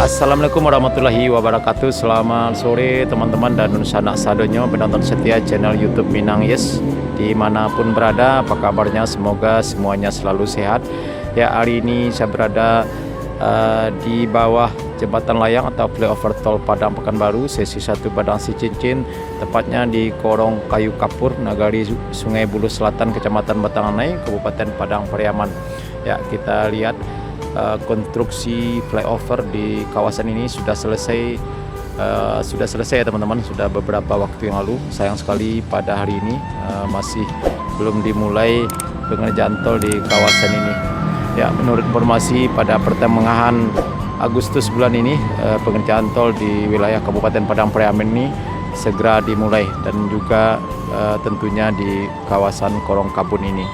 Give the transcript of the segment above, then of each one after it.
Assalamualaikum warahmatullahi wabarakatuh. Selamat sore teman-teman dan sanak sadonyo penonton setia channel YouTube Minang Yes dimanapun berada. Apa kabarnya? Semoga semuanya selalu sehat. Ya, hari ini saya berada di bawah jembatan layang atau flyover tol Padang Pekanbaru sesi 1 Padang Sicincin, tepatnya di Korong Kayu Kapur, Nagari Sungai Buloh Selatan, Kecamatan Batanganai, Kabupaten Padang Pariaman. Ya, kita lihat konstruksi flyover di kawasan ini sudah selesai ya teman-teman, sudah beberapa waktu yang lalu. Sayang sekali pada hari ini masih belum dimulai pengerjaan tol di kawasan ini. Ya, menurut informasi pada pertengahan Agustus bulan ini pengerjaan tol di wilayah Kabupaten Padang Pariaman ini segera dimulai, dan juga tentunya di kawasan Korong Kabun ini.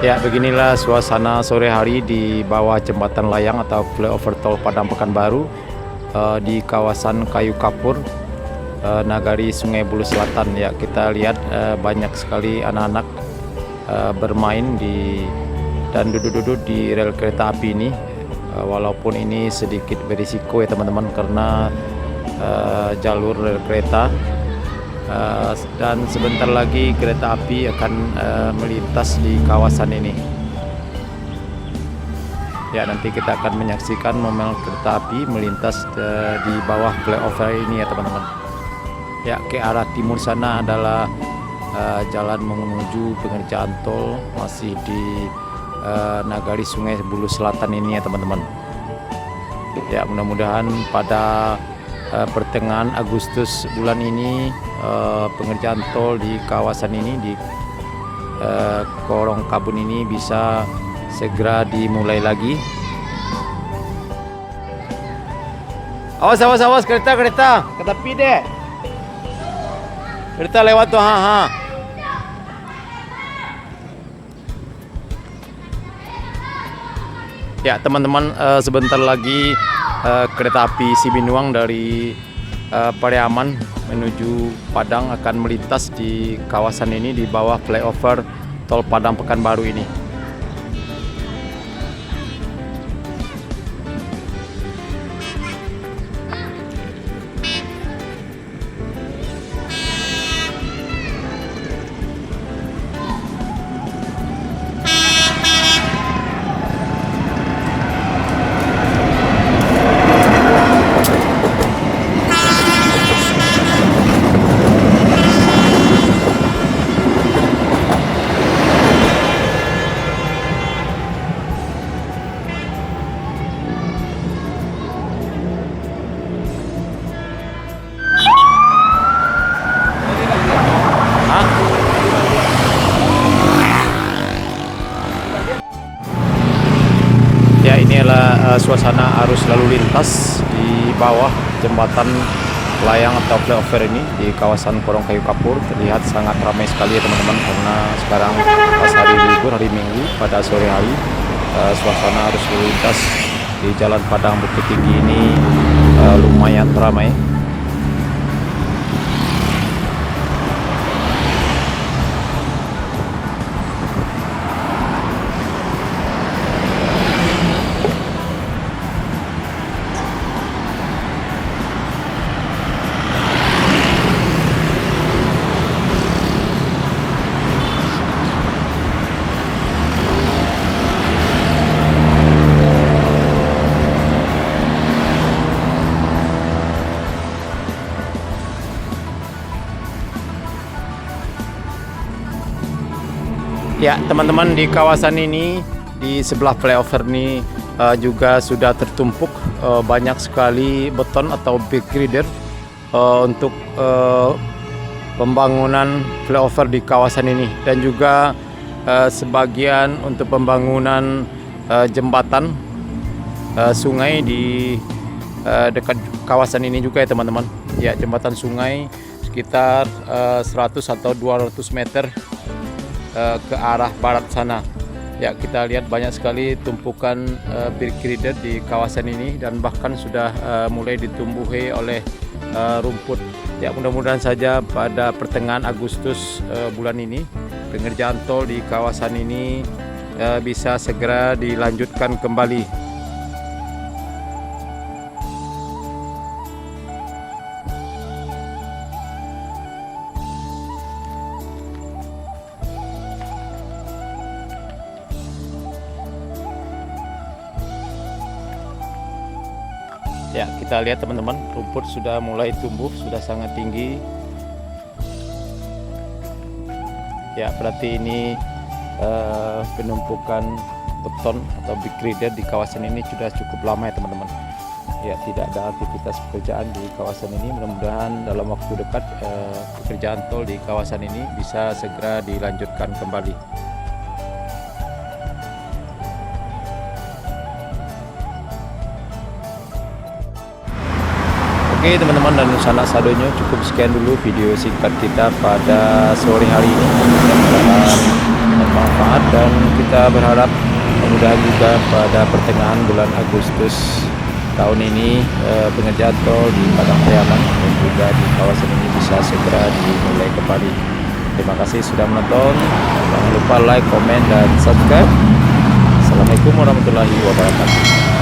Ya, beginilah suasana sore hari di bawah jembatan layang atau flyover tol Padang Pekanbaru di kawasan Kayu Kapur, Nagari Sungai Buloh Selatan. Ya, kita lihat banyak sekali anak-anak bermain dan duduk-duduk di rel kereta api ini. Walaupun ini sedikit berisiko ya teman-teman, karena jalur rel kereta, dan sebentar lagi kereta api akan melintas di kawasan ini. Ya, nanti kita akan menyaksikan momen kereta api melintas di bawah flyover ini ya teman-teman. Ya, ke arah timur sana adalah jalan menuju pengerjaan tol masih di Nagari Sungai Buloh Selatan ini ya teman-teman. Ya, mudah-mudahan pada pertengahan Agustus bulan ini pengerjaan tol di kawasan ini di Korong Kabun ini bisa segera dimulai lagi. Awas kereta ke tepi deh. Kereta lewat tuh, Ya teman-teman, sebentar lagi kereta api Sibinuang dari Pariaman menuju Padang akan melintas di kawasan ini di bawah flyover tol Padang Pekanbaru ini. Ya, ini adalah suasana arus lalu lintas di bawah jembatan layang atau flyover ini di kawasan Porongkayu Kapur. Terlihat sangat ramai sekali ya teman-teman, karena sekarang pas hari libur, hari Minggu pada sore hari. Suasana arus lalu lintas di Jalan Padang Bukit Tinggi ini lumayan ramai. Ya teman-teman, di kawasan ini di sebelah flyover ini juga sudah tertumpuk banyak sekali beton atau big girder untuk pembangunan flyover di kawasan ini, dan juga sebagian untuk pembangunan jembatan sungai di dekat kawasan ini juga ya teman-teman. Ya, jembatan sungai sekitar 100 atau 200 meter ke arah barat sana. Ya, kita lihat banyak sekali tumpukan big girder di kawasan ini, dan bahkan sudah mulai ditumbuhi oleh rumput. Ya, mudah-mudahan saja pada pertengahan Agustus bulan ini pengerjaan tol di kawasan ini bisa segera dilanjutkan kembali. Ya, kita lihat teman-teman, rumput sudah mulai tumbuh, sudah sangat tinggi. Ya, berarti ini penumpukan beton atau big girder di kawasan ini sudah cukup lama ya teman-teman. Ya, tidak ada aktivitas pekerjaan di kawasan ini. Mudah-mudahan dalam waktu dekat pekerjaan tol di kawasan ini bisa segera dilanjutkan kembali. Oke teman-teman dan sanak sadonya, cukup sekian dulu video singkat kita pada sore hari ini. Mudah-mudahan bermanfaat, dan kita berharap mudah-mudahan juga pada pertengahan bulan Agustus tahun ini pengerjaan tol di Padang Priaman dan juga di kawasan ini bisa segera dimulai kembali. Terima kasih sudah menonton. Jangan lupa like, komen, dan subscribe. Assalamualaikum warahmatullahi wabarakatuh.